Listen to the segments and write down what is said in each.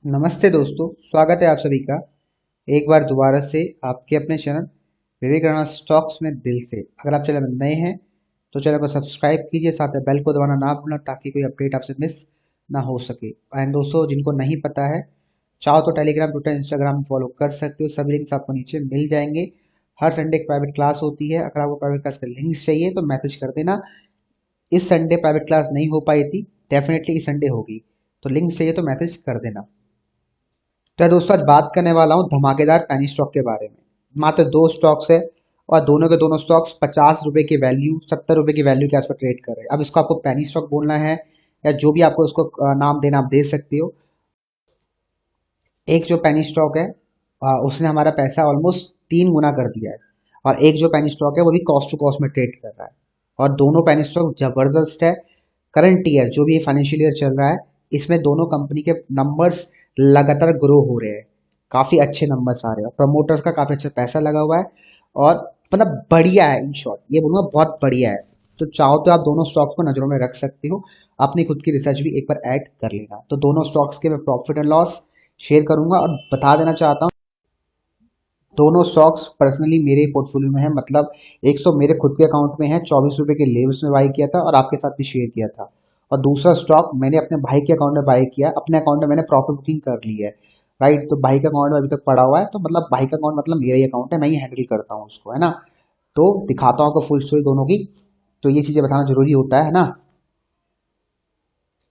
नमस्ते दोस्तों, स्वागत है आप सभी का एक बार दोबारा से आपके अपने चैनल विवेकानंद स्टॉक्स में दिल से। अगर आप चैनल में नए हैं तो चैनल को सब्सक्राइब कीजिए, साथ में बेल को दबाना ना भूलना ताकि कोई अपडेट आपसे मिस ना हो सके। एंड दोस्तों, जिनको नहीं पता है, चाहो तो टेलीग्राम, ट्विटर, इंस्टाग्राम फॉलो कर सकते हो। सभी लिंक्स आपको नीचे मिल जाएंगे। हर संडे एक प्राइवेट क्लास होती है। अगर आपको प्राइवेट क्लास का लिंक चाहिए तो मैसेज कर देना। इस संडे प्राइवेट क्लास नहीं हो पाई थी, डेफिनेटली इस संडे होगी, तो लिंक चाहिए तो मैसेज कर देना। तो दोस्तों, आज बात करने वाला हूँ धमाकेदार पैनी स्टॉक के बारे में। मात्र दो स्टॉक्स है और दोनों के दोनों स्टॉक्स 50 रुपए की वैल्यू, 70 रुपए की वैल्यू के आसपास ट्रेड कर रहे हैं। अब इसको आपको पैनी स्टॉक बोलना है या जो भी आपको उसको नाम देना आप दे सकते हो। एक जो पैनी स्टॉक है, उसने हमारा पैसा ऑलमोस्ट 3 गुना कर दिया है। और एक जो पैनी स्टॉक है वो भी कॉस्ट टू कॉस्ट में ट्रेड कर रहा है। और दोनों पैनी स्टॉक जबरदस्त है। करंट ईयर जो भी ये फाइनेंशियल ईयर चल रहा है, इसमें दोनों कंपनी के नंबर्स लगातार ग्रो हो रहे हैं। काफ़ी अच्छे नंबर्स आ रहे हैं, प्रमोटर्स का काफ़ी अच्छा पैसा लगा हुआ है। और मतलब बढ़िया है, इन शॉर्ट ये बोलूँगा बहुत बढ़िया है। तो चाहो तो आप दोनों स्टॉक्स को नज़रों में रख सकते हो। अपनी खुद की रिसर्च भी एक बार ऐड कर लेना। तो दोनों स्टॉक्स के मैं प्रॉफिट एंड लॉस शेयर करूंगा और बता देना चाहता हूँ, दोनों स्टॉक्स पर्सनली मेरे पोर्टफोलियो में है। मतलब 100 मेरे खुद के अकाउंट में है, 24 रुपए के लेवल्स में बाई किया था और आपके साथ भी शेयर किया था। और दूसरा स्टॉक मैंने अपने भाई के अकाउंट में बाई किया, अपने अकाउंट में मैंने प्रॉफिट बुकिंग कर ली है। राइट, तो भाई का अकाउंट में अभी तक पड़ा हुआ है, तो मतलब भाई का अकाउंट मतलब मेरा ही अकाउंट है, मैं ही हैंडल करता हूँ उसको, है ना। तो दिखाता हूँ आपको फुल स्टोरी दोनों की। तो ये चीज़ें बताना जरूरी होता है ना।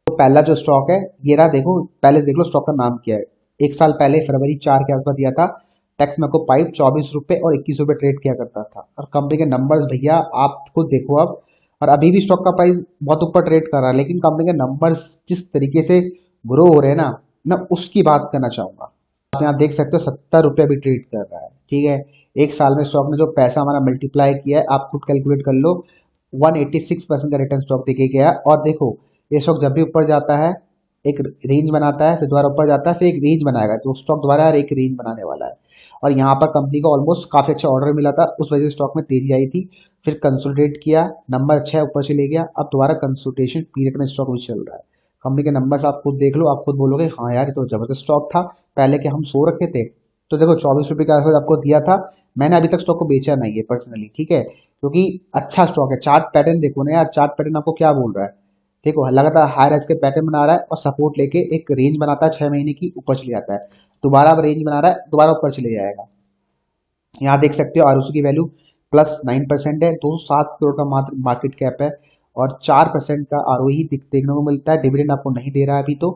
तो पहला जो स्टॉक है, ये रहा। देखो, पहले देख लो स्टॉक का नाम क्या है। एक साल पहले फरवरी 4 के आसपास दिया था। टैक्स में को पाइप 24 रुपए और 21 रुपए ट्रेड किया करता था। और कंपनी के नंबर्स भैया आप खुद देखो अब। और अभी भी स्टॉक का प्राइस बहुत ऊपर ट्रेड कर रहा है, लेकिन कंपनी के नंबर्स जिस तरीके से ग्रो हो रहे हैं ना, मैं उसकी बात करना चाहूंगा। आप यहाँ देख सकते हो 70 रुपये अभी ट्रेड कर रहा है, ठीक है। एक साल में स्टॉक ने जो पैसा हमारा मल्टीप्लाई किया है, आप खुद कैलकुलेट कर लो। 186% का रिटर्न स्टॉक देके गया। और देखो, ये स्टॉक जब भी ऊपर जाता है, एक रेंज बनाता है, फिर दोबारा ऊपर जाता है, फिर एक रेंज बनाएगा, तो स्टॉक दोबारा यार एक रेंज बनाने वाला है। और यहाँ पर कंपनी को ऑलमोस्ट काफी अच्छा ऑर्डर मिला था, उस वजह से स्टॉक में तेजी आई थी। फिर कंसोलिडेट किया, नंबर अच्छा है, ऊपर चले गया। अब दोबारा कंसोलिडेशन पीरियड में स्टॉक भी चल रहा है। कंपनी के नंबर्स आप खुद देख लो, आप खुद बोलोगे हाँ यार ये तो जबरदस्त स्टॉक था, पहले के हम सो रखे थे। तो देखो, 24 रुपये के आसपास आपको दिया था। मैंने अभी तक स्टॉक को बेचा नहीं है पर्सनली, ठीक है, क्योंकि अच्छा स्टॉक है। चार्ट पैटर्न देखो ना यार, चार्ट पैटर्न आपको क्या बोल रहा है। देखो, लगातार हाई राइज के पैटर्न बना रहा है और सपोर्ट लेके एक रेंज बनाता है 6 महीने की, ऊपर चले जाता है। दोबारा अब रेंज बना रहा है, दोबारा ऊपर चले जाएगा। यहाँ देख सकते हो आरओसी की वैल्यू +9% है। 207 करोड़ का मात्र मार्केट कैप है। और 4% का आरओई देखने को मिलता है। डिविडेंड आपको नहीं दे रहा है अभी तो।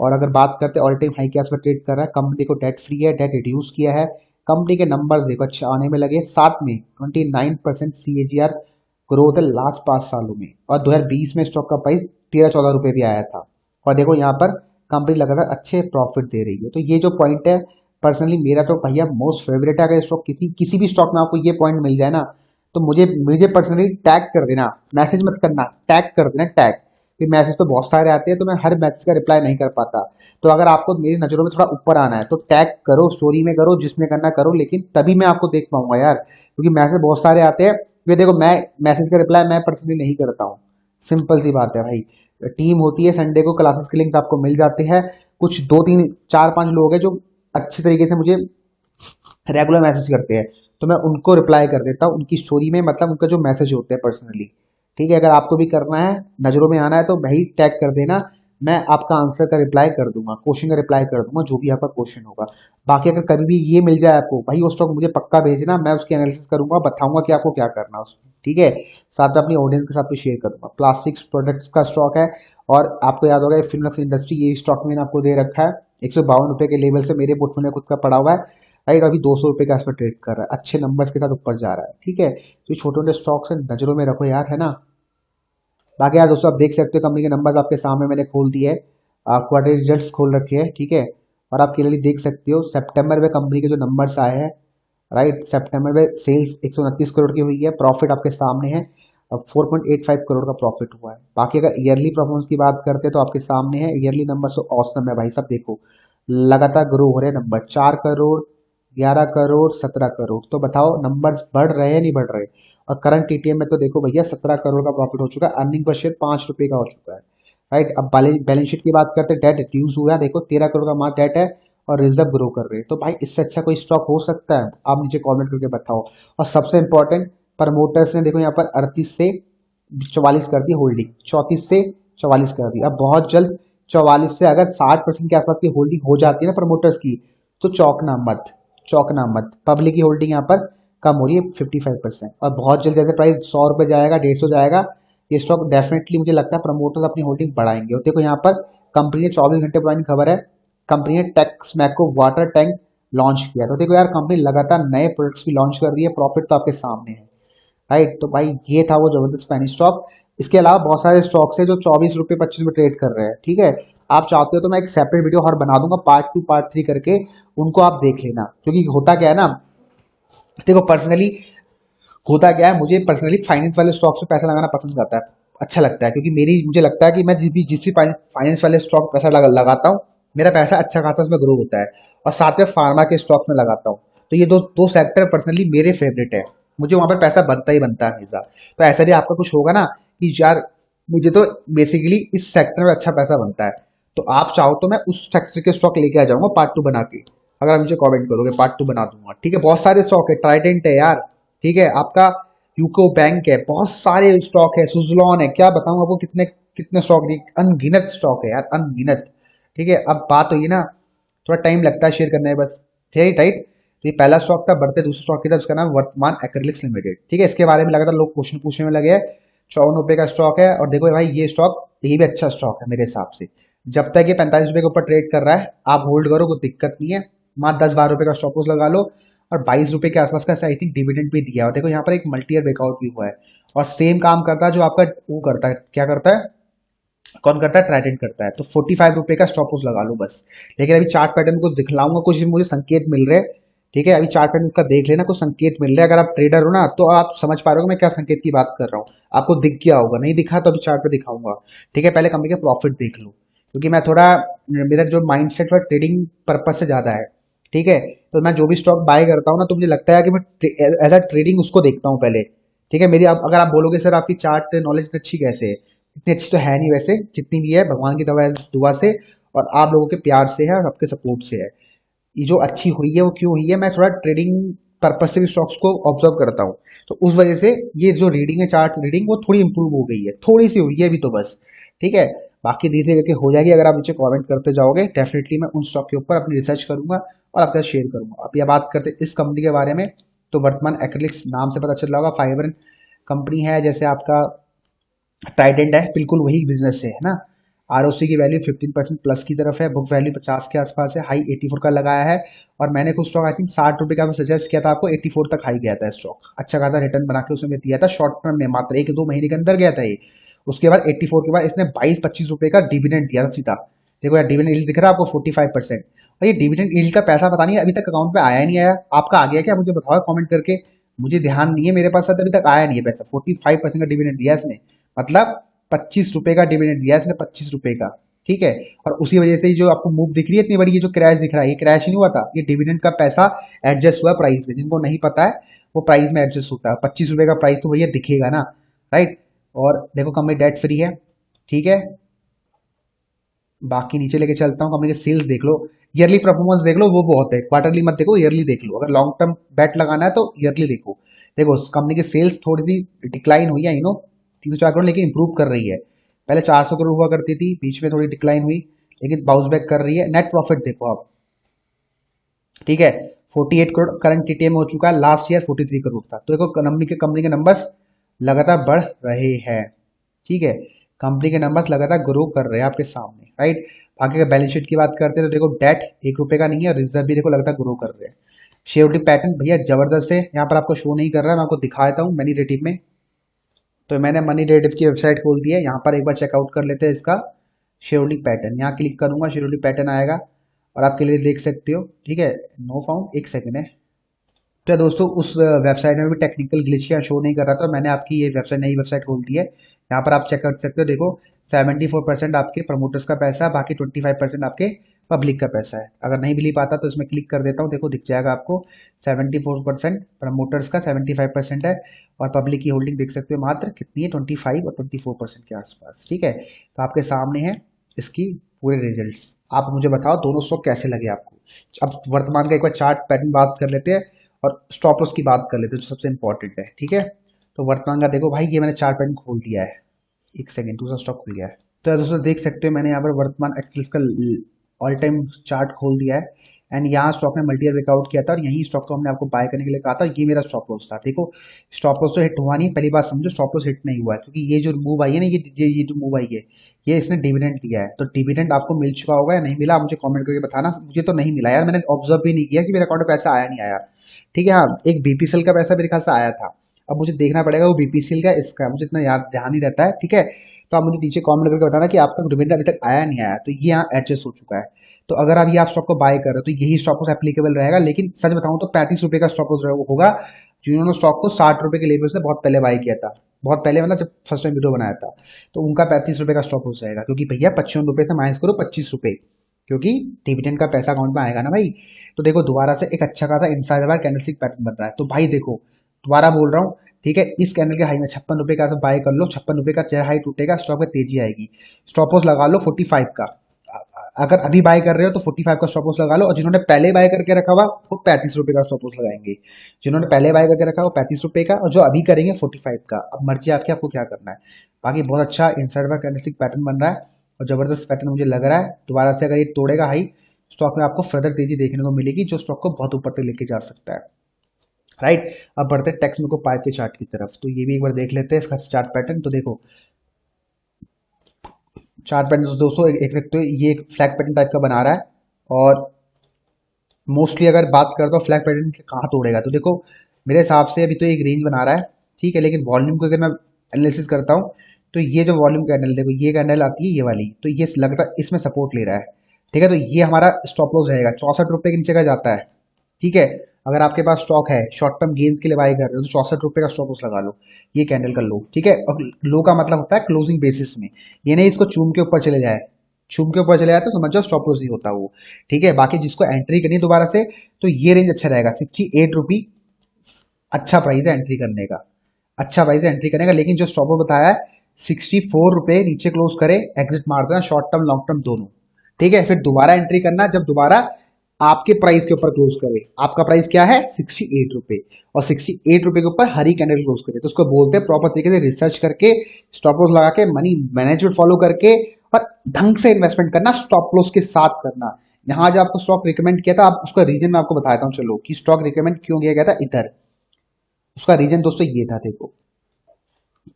और अगर बात करते हैं ऑल टाइम हाई के आसपास ट्रेड कर रहा है। कंपनी को डेट फ्री है, डेट रिड्यूस किया है। कंपनी के नंबर देखो अच्छे आने में लगे। साथ में 29% CAGR ग्रोथ है लास्ट 5 सालों में। और 2020 में स्टॉक का प्राइस 13-14 रुपये भी आया था। और देखो यहाँ पर कंपनी लगातार अच्छे प्रॉफिट दे रही है। तो ये जो पॉइंट है, पर्सनली मेरा तो भैया मोस्ट फेवरेट है। अगर स्टॉक किसी किसी भी स्टॉक में आपको ये पॉइंट मिल जाए ना, तो मुझे मुझे पर्सनली टैग कर देना। मैसेज मत करना, टैग कर देना, टैग। फिर मैसेज तो बहुत सारे आते हैं, तो मैं हर मैसेज का रिप्लाई नहीं कर पाता। तो अगर आपको मेरी नज़रों में थोड़ा ऊपर आना है तो टैग करो, स्टोरी में करो, जिसमें करना करो, लेकिन तभी मैं आपको देख पाऊंगा यार, क्योंकि मैसेज बहुत सारे आते हैं। ये देखो, मैं मैसेज का रिप्लाई मैं पर्सनली नहीं करता हूँ। सिंपल सी बात है भाई। टीम होती है, संडे को क्लासेस के लिंक्स आपको मिल जाते हैं। कुछ दो तीन चार पांच लोग हैं जो अच्छी तरीके से मुझे रेगुलर मैसेज करते हैं, तो मैं उनको रिप्लाई कर देता हूँ उनकी स्टोरी में, मतलब उनका जो मैसेज होते हैं पर्सनली। ठीक है, अगर आपको भी करना है, नज़रों में आना है, तो भाई टैग कर देना। मैं आपका आंसर का रिप्लाई कर दूंगा, क्वेश्चन का रिप्लाई कर दूंगा, जो भी आपका क्वेश्चन होगा। बाकी अगर कभी भी ये मिल जाए आपको, भाई वो स्टॉक मुझे पक्का भेजना, मैं उसकी एनालिसिस करूंगा, बताऊंगा कि आपको क्या करना है उसमें, ठीक है। साथ में अपनी ऑडियंस के साथ भी शेयर करूंगा। प्लास्टिक्स प्रोडक्ट्स का स्टॉक है। और आपको याद होगा फिल्मक्स इंडस्ट्री, ये स्टॉक मैंने आपको दे रखा है। 152 रुपये के लेवल से मेरे पोर्टफोलियो खुद का पड़ा हुआ है। राइट, अभी 200 रुपये के आसपास ट्रेड कर रहा है, अच्छे नंबर्स के साथ ऊपर जा रहा है, ठीक है। तो ये छोटे छोटे स्टॉक्स है, नजरों में रखो यार, है ना। बाकी यार दोस्तों, आप देख सकते हो कंपनी के नंबर्स आपके सामने मैंने खोल दिए है। क्वार्टर रिजल्ट्स खोल रखे हैं, ठीक है। और आप क्लियरली देख सकते हो सितंबर में कंपनी के जो नंबर्स आए हैं। राइट, सितंबर में सेल्स 129 करोड़ की हुई है, प्रॉफिट आपके सामने है। अब 4.85 करोड़ का प्रॉफिट हुआ है। बाकी अगर ईयरली परफॉर्मेंस की बात करते हैं तो आपके सामने है, ईयरली नंबर तो औसम है भाई साहब। देखो, लगातार ग्रो हो रहे हैं नंबर, 4 करोड़, 11 करोड़, 17 करोड़। तो बताओ नंबर्स बढ़ रहे हैं नहीं बढ़ रहे। और करंट TTM में तो देखो भैया 17 करोड़ का प्रॉफिट हो चुका है, अर्निंग पर शेयर 5 रुपये का हो चुका है। राइट। अब बैलेंस शीट की बात करते हैं, डेट रिड्यूस हुआ है, देखो 13 करोड़ का मात्र डेट है और रिजर्व ग्रो कर रहे हैं। तो भाई इससे अच्छा कोई स्टॉक हो सकता है? आप नीचे कमेंट करके बताओ। और सबसे इंपॉर्टेंट, प्रमोटर्स ने देखो यहाँ पर 38 से 44 कर दी होल्डिंग, 34 से 44 कर दी। अब बहुत जल्द 44 से अगर 60% के आसपास की होल्डिंग हो जाती है ना प्रमोटर्स की, तो चौंकना मत, चौंकना मत। पब्लिक की होल्डिंग यहाँ पर कम हो रही है 55%, और बहुत जल्द जैसे प्राइस 100 रुपये जाएगा, 150 जाएगा, ये स्टॉक डेफिनेटली मुझे लगता है प्रमोटर्स अपनी होल्डिंग बढ़ाएंगे। और देखो यहाँ पर कंपनी ने 24 घंटे पुरानी खबर है, कंपनी ने टेक्स मैको वाटर टैंक लॉन्च किया। तो देखो यार, कंपनी लगातार नए प्रोडक्ट्स भी लॉन्च कर रही है, प्रॉफिट तो आपके सामने है, राइट। तो भाई ये था वो जबरदस्त पैनी स्टॉक। इसके अलावा बहुत सारे स्टॉक्स है जो 24 रुपये 25 रुपये ट्रेड कर रहे हैं, ठीक है। आप चाहते हो तो मैं एक सेपरेट वीडियो और बना दूंगा, पार्ट 2 पार्ट 3 करके, उनको आप देख लेना। क्योंकि होता क्या है ना, देखो पर्सनली होता क्या है, मुझे पर्सनली फाइनेंस वाले स्टॉक्स में पैसा लगाना पसंद आता है, अच्छा लगता है। क्योंकि मुझे लगता है कि मैं जिस भी फाइनेंस वाले स्टॉक पैसा लगाता हूँ, मेरा पैसा अच्छा खासा उसमें ग्रो होता है। और साथ में फार्मा के स्टॉक्स में लगाता हूँ, तो ये दो दो सेक्टर पर्सनली मेरे फेवरेट है, मुझे वहां पर पैसा बनता ही बनता है हमेशा। तो ऐसा भी आपका कुछ होगा ना कि यार मुझे तो बेसिकली इस सेक्टर में अच्छा पैसा बनता है, तो आप चाहो तो मैं उस सेक्टर के स्टॉक लेके आ जाऊंगा पार्ट 2 बना के। अगर आप मुझे कमेंट करोगे पार्ट 2 बना दूंगा, ठीक है। बहुत सारे स्टॉक है, ट्राइडेंट है यार, ठीक है, आपका यूको बैंक है, बहुत सारे स्टॉक है, सुजलॉन है, क्या बताऊं आपको, कितने कितने स्टॉक नहीं, अनगिनत स्टॉक है यार, अनगिनत। ठीक है, अब बात हुई ना, थोड़ा टाइम लगता है शेयर करने में बस, ठीक राइट। तो ये पहला स्टॉक था, बढ़ते दूसरे स्टॉक की तरफ, इसका नाम वर्तमान एक्रिलिक्स लिमिटेड, ठीक है। इसके बारे में लगातार लोग क्वेश्चन पूछने में लगे हैं। 54 रुपये का स्टॉक है, और देखो भाई ये स्टॉक, ये भी अच्छा स्टॉक है मेरे हिसाब से। जब तक ये 45 रुपये के ऊपर ट्रेड कर रहा है, आप होल्ड करो, कोई दिक्कत नहीं है। मात्र 10-12 रुपये का स्टॉप लॉस लगा लो। और 22 रुपये के आसपास का आई थिंक डिविडेंड भी दिया है, और देखो यहाँ पर एक मल्टी ईयर ब्रेकआउट भी हुआ है। और सेम काम करता है जो आपका वो करता है, क्या करता है, कौन करता है, ट्राइडेंट करता है। तो 45 रुपये का स्टॉप लॉस लगा लो बस। लेकिन अभी चार्ट पैटर्न को दिखलाऊंगा, कुछ मुझे संकेत मिल रहे हैं, ठीक है। अभी चार्ट पैटर्न का देख लेना, कुछ संकेत मिल रहे हैं। अगर आप ट्रेडर हो ना, तो आप समझ पा रहे हो मैं क्या संकेत की बात कर रहा हूँ। आपको दिख गया होगा, नहीं दिखा तो अभी चार्ट पे दिखाऊंगा, ठीक है। पहले कंपनी के प्रॉफिट देख लो, क्योंकि मैं थोड़ा, मेरा जो माइंड सेट है ट्रेडिंग पर्पज से ज्यादा है, ठीक है। तो मैं जो भी स्टॉक बाय करता हूँ ना, तो मुझे लगता है कि मैं एज अ ट्रेडिंग उसको देखता हूँ पहले, ठीक है। अगर आप बोलोगे सर आपकी चार्ट नॉलेज अच्छी कैसे है, इतनी अच्छी तो है नहीं वैसे, जितनी भी है भगवान की दुआ से और आप लोगों के प्यार से है और आपके सपोर्ट से है। ये जो अच्छी हुई है वो क्यों हुई है, मैं थोड़ा ट्रेडिंग पर्पज से भी स्टॉक्स को ऑब्जर्व करता हूँ, तो उस वजह से ये जो रीडिंग है, चार्ट रीडिंग, वो थोड़ी इंप्रूव हो गई है, थोड़ी सी हुई है अभी तो बस, ठीक है। बाकी धीरे धीरे करके हो जाएगी। अगर आप मुझे कमेंट करते जाओगे, डेफिनेटली मैं उन स्टॉक के ऊपर अपनी रिसर्च करूंगा और आपके साथ शेयर करूंगा। अब ये बात करते हैं इस कंपनी के बारे में, तो वर्तमान एक्रिलिक्स नाम से पता चल रहा होगा, फाइबर कंपनी है, जैसे आपका ट्राइडेंट है, बिल्कुल वही बिजनेस है ना। आरओसी की वैल्यू 15% प्लस की तरफ है, बुक वैल्यू 50 के आसपास है, हाई 84 का लगाया है। और मैंने कुछ स्टॉक आई थिंक 60 रुपये का सजेस्ट किया था आपको, 84 तक हाई गया था स्टॉक, अच्छा खासा रिटर्न बना के उसमें दिया था शॉर्ट टर्म में, मात्र 1-2 महीने के अंदर गया था ये। उसके बाद 84 के बाद इसने 22-25 रुपये का डिविडेंड दिया था सीधा। देखो यार डिविडेंड यील्ड दिख रहा है आपको 45%। और ये डिविडेंड यील्ड का पैसा पता नहीं अभी तक अकाउंट में आया नहीं आया, आपका आ गया क्या मुझे बताओ कमेंट करके। मुझे ध्यान नहीं है, मेरे पास अभी तक आया नहीं है पैसा। 45% का डिविडेंड दिया इसने, मतलब 25 रुपये का डिविडेंड दिया इसने, 25 रुपये का, ठीक है। और उसी वजह से जो आपको मूव दिख रही है इतनी बड़ी, ये जो क्रैश दिख रहा है, ये क्रैश नहीं हुआ था, ये डिविडेंड का पैसा एडजस्ट हुआ प्राइस में। जिनको नहीं पता है, वो प्राइस में एडजस्ट होता है। 25 रुपये का प्राइस तो भैया दिखेगा ना, राइट। और देखो कंपनी डेट फ्री है, ठीक है। बाकी नीचे लेके चलता हूँ, कंपनी के सेल्स देख लो, ईयरली परफॉर्मेंस देख लो, वो बहुत है, क्वार्टरली मत देखो, ईयरली देख लो। अगर लॉन्ग टर्म बैट लगाना है तो ईयरली देखो। देखो कंपनी की सेल्स थोड़ी सी डिक्लाइन हुई है, 304 करोड़, लेकिन इंप्रूव कर रही है। पहले 400 करोड़ हुआ करती थी, बीच में थोड़ी डिक्लाइन हुई, लेकिन बाउंस बैक कर रही है। नेट प्रॉफिट देखो आप, ठीक है, 48 करोड़ करंट टीटीएम हो चुका है, लास्ट ईयर 43 करोड़ था। तो देखो कंपनी के नंबर्स लगातार बढ़ रहे हैं, ठीक है। कंपनी के नंबर्स लगातार ग्रो कर रहे हैं आपके सामने, राइट। बाकी अगर बैलेंस शीट की बात करते हैं तो देखो डेट 1 रुपये का नहीं है, और रिजर्व भी देखो लगातार ग्रो कर रहे हैं। शेयर होल्डिंग पैटर्न भैया जबरदस्त है, यहाँ पर आपको शो नहीं कर रहा है, मैं आपको दिखा देता हूँ मनी रेटिव में। तो मैंने मनी रेटिव की वेबसाइट खोल दी है, यहाँ पर एक बार चेकआउट कर लेते हैं इसका शेयर होल्डिंग पैटर्न। यहाँ क्लिक करूंगा, शेयर होल्डिंग पैटर्न आएगा और आपके लिए देख सकते हो, ठीक है। नो फाउंड, एक सेकंड है। तो या दोस्तों उस वेबसाइट में भी टेक्निकल ग्लिच या शो नहीं कर रहा था, मैंने आपकी ये वेबसाइट, नई वेबसाइट खोल दी है। यहाँ पर आप चेक कर सकते हो, देखो 74% आपके प्रमोटर्स का पैसा, बाकी 25% आपके पब्लिक का पैसा है। अगर नहीं बिलीव आता तो इसमें क्लिक कर देता हूँ, देखो दिख जाएगा आपको 74%, प्रमोटर्स का 75% है, और पब्लिक की होल्डिंग देख सकते हो मात्र कितनी है, 25 और 24% के आसपास। ठीक है, तो आपके सामने है इसकी पूरे रिजल्ट्स। आप मुझे बताओ दोनों स्टॉक कैसे लगे आपको। अब वर्तमान का एक बार चार्ट पैटर्न बात कर लेते हैं और स्टॉप लॉस की बात कर लेते हैं जो सबसे इंपॉर्टेंट है। ठीक है, तो वर्तमान का देखो भाई, ये मैंने चार्ट पैटर्न खोल दिया है, एक सेकेंड, दूसरा स्टॉक खुल गया है। तो यार दोस्तों देख सकते हो मैंने यहाँ पर वर्तमान एक्चुअली का ऑल टाइम चार्ट खोल दिया है, एंड यहाँ स्टॉक ने मल्टी ईयर ब्रेकआउट किया था और यही स्टॉक को हमने आपको बाय करने के लिए कहा था। ये मेरा स्टॉप लॉस था। देखो स्टॉप लॉस तो हिट हुआ नहीं, पहली बात समझो, स्टॉप लॉस हिट नहीं हुआ है क्योंकि ये जो मूव आई है ना, ये जो मूव आई है, ये इसने डिविडेंड दिया है। तो डिविडेंड आपको मिल चुका होगा या नहीं मिला, आप मुझे कमेंट करके बताना। मुझे तो नहीं मिला यार, मैंने ऑब्जर्व भी नहीं किया कि मेरे अकाउंट में पैसा आया नहीं आया। ठीक है, हाँ एक बीपीसीएल का पैसा मेरे ख्याल से आया था, अब मुझे देखना पड़ेगा वो बीपीसीएल का इसका, मुझे इतना याद ध्यान नहीं रहता है। ठीक है, तो आप मुझे नीचे कमेंट करके बताना कि आपका डिविडेंड अभी तक आया नहीं आया। तो ये यहाँ एडजस्ट हो चुका है। तो अगर आप ये आप स्टॉक को बाय कर रहे हो तो यही स्टॉक लॉस एप्लीकेबल रहेगा, लेकिन सच बताऊं तो 35 रुपये का स्टॉक लॉस होगा जिन्होंने स्टॉक को 60 रुपये के लेवल से बहुत पहले बाय किया था। बहुत पहले मतलब जब फर्स्ट टाइम वीडियो बनाया था, तो उनका 35 रुपये का स्टॉक लॉस रहेगा, क्योंकि भैया 55 रुपये से माइनस करो 25 रुपये, क्योंकि डिविडेंड का पैसा अकाउंट में आएगा ना भाई। तो देखो दोबारा से एक अच्छा खासा इनसाइड बार कैंडलस्टिक पैटर्न बन रहा है। तो भाई देखो दोबारा बोल रहा हूँ, ठीक है, इस कैंडल के हाई में 56 रुपये का बाय कर लो, 56 रुपये का चाहे हाई टूटेगा स्टॉक में तेजी आएगी। स्टॉप लॉस लगा लो 45 का, अगर अभी बाय कर रहे हो तो 45 का स्टॉप लॉस लगा लो, और जिन्होंने पहले बाय करके रखा हुआ वो 35 रुपये का स्टॉप लॉस लगाएंगे। जिन्होंने पहले बाय करके रखा वो 35 रुपये का, और जो अभी करेंगे 45 का। अब मर्जी आपकी, आपको क्या करना है। बाकी बहुत अच्छा इनसाइड बार कैंडलस्टिक पैटर्न बन रहा है और जबरदस्त पैटर्न मुझे लग रहा है। दोबारा से अगर ये तोड़ेगा हाई, स्टॉक में आपको फर्दर तेजी देखने को मिलेगी जो स्टॉक को बहुत ऊपर तक लेके जा सकता है। राइट, अब बढ़ते हैं टेक्स्ट को पाइप के चार्ट की तरफ। तो ये भी एक बार देख लेते हैं इसका चार्ट पैटर्न। तो देखो चार्ट पैटर्न दोस्तों एक सकते हो, ये एक फ्लैग पैटर्न टाइप का बना रहा है, और मोस्टली अगर बात करता हूँ फ्लैग पैटर्न कहाँ तोड़ेगा, तो देखो मेरे हिसाब से अभी तो एक रेंज बना रहा है। ठीक है, लेकिन वॉल्यूम को अगर मैं एनालिसिस करता हूँ तो ये जो वॉल्यूम कैंडल, देखो ये कैंडल आती है ये वाली, तो ये लगता है इसमें सपोर्ट ले रहा है। ठीक है, तो ये हमारा स्टॉप लॉस रहेगा, 64 रुपये के नीचे का जाता है। ठीक है, अगर आपके पास स्टॉक है शॉर्ट टर्म गेन्स के लिए बाय कर रहे हो तो 64 रुपये का स्टॉप लॉस लगा लो, ये कैंडल का लो। ठीक है, और लो का मतलब होता है क्लोजिंग बेसिस में, ये नहीं इसको चूम के ऊपर चले जाए, चूम के ऊपर चले जाए तो समझ जाओ स्टॉप लॉस ही होता वो। ठीक है, बाकी जिसको एंट्री करनी है दोबारा से, तो ये रेंज अच्छा रहेगा 68 रुपी, अच्छा प्राइस है एंट्री करने का, अच्छा प्राइस है एंट्री करने का। लेकिन जो स्टॉप बताया है 64 रुपये नीचे क्लोज करे, एग्जिट मार देना, शॉर्ट टर्म लॉन्ग टर्म दोनों। ठीक है, फिर दोबारा एंट्री करना जब दोबारा आपके प्राइस के ऊपर क्लोज करे। आपका प्राइस क्या है 68 रुपये, और 68 रुपये के ऊपर हरी कैंडल क्लोज करे, तो उसको बोलते हैं प्रॉपर तरीके से रिसर्च करके, स्टॉप लॉस लगा के, मनी मैनेजमेंट फॉलो करके, और ढंग से इन्वेस्टमेंट करना, स्टॉप लॉस के साथ करना। यहाँ जो आपको स्टॉक रिकमेंड किया था, आप उसका रीजन मैं आपको बताता हूँ चलो, कि स्टॉक रिकमेंड क्यों किया गया था इधर। उसका रीजन दोस्तों ये था, देखो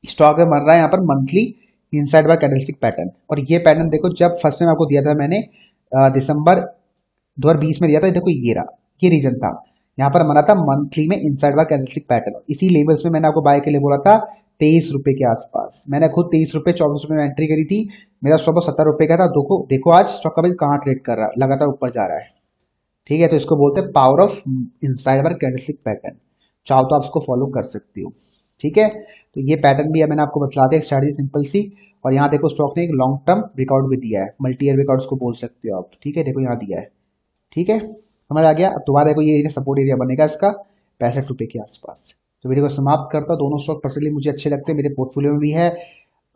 स्टॉक में बन रहा है यहाँ पर monthly inside bye candlestick pattern, और ये पैटर्न देखो जब फर्स्ट टाइम आपको दिया था मैंने दिसंबर 2020 में दिया था, देखो ये रहा, ये रीजन था। यहाँ पर बना था मंथली में इनसाइड बाय कैंडलस्टिक पैटर्न, इसी लेवल्स में मैंने आपको बाय के लिए बोला था 23 रुपये के आसपास। मैंने खुद 23 रुपये 24 रुपये में एंट्री करी थी, मेरा स्टॉप 70 रुपये का था। देखो देखो आज स्टॉक का भाई कहाँ ट्रेड कर रहा है, लगातार ऊपर जा रहा है। ठीक है, तो इसको बोलते हैं power of inside bye candlestick pattern, चाहो तो आप इसको फॉलो कर सकते हो। ठीक है, तो ये पैटर्न भी है मैंने आपको बतला दिया, स्ट्रैटेजी सिंपल सी। और यहाँ देखो स्टॉक ने एक लॉन्ग टर्म ब्रेकआउट भी दिया है, मल्टी ईयर ब्रेकआउट को बोल सकते हो आप। ठीक है, देखो यहाँ दिया है। ठीक है, समझ आ गया। अब दोबारा देखो ये एरिया सपोर्ट एरिया बनेगा इसका 65 रुपये के आसपास। तो वीडियो को समाप्त करता हूँ। दोनों स्टॉक पर्सनली मुझे अच्छे लगते हैं, मेरे पोर्टफोलियो में भी है।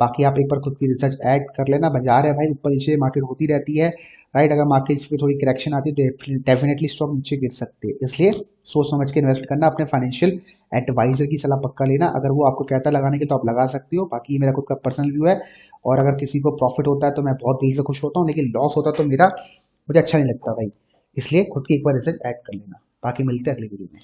बाकी आप एक बार खुद की रिसर्च ऐड कर लेना। बाजार है भाई, ऊपर नीचे मार्केट होती रहती है। राइट, अगर मार्केट पे थोड़ी करेक्शन आती है तो डेफिनेटली स्टॉक नीचे गिर सकते हैं, इसलिए सोच समझ के इन्वेस्ट करना। अपने फाइनेंशियल एडवाइजर की सलाह पक्का लेना, अगर वो आपको कहता है लगाने की तो आप लगा सकते हो। बाकी मेरा खुद का पर्सनल व्यू है, और अगर किसी को प्रॉफिट होता है तो मैं बहुत दिल से खुश होता हूँ, लेकिन लॉस होता है तो मेरा मुझे अच्छा नहीं लगता भाई, इसलिए खुद की एक बार रिसर्च ऐड कर लेना। बाकी मिलते हैं अगले वीडियो में।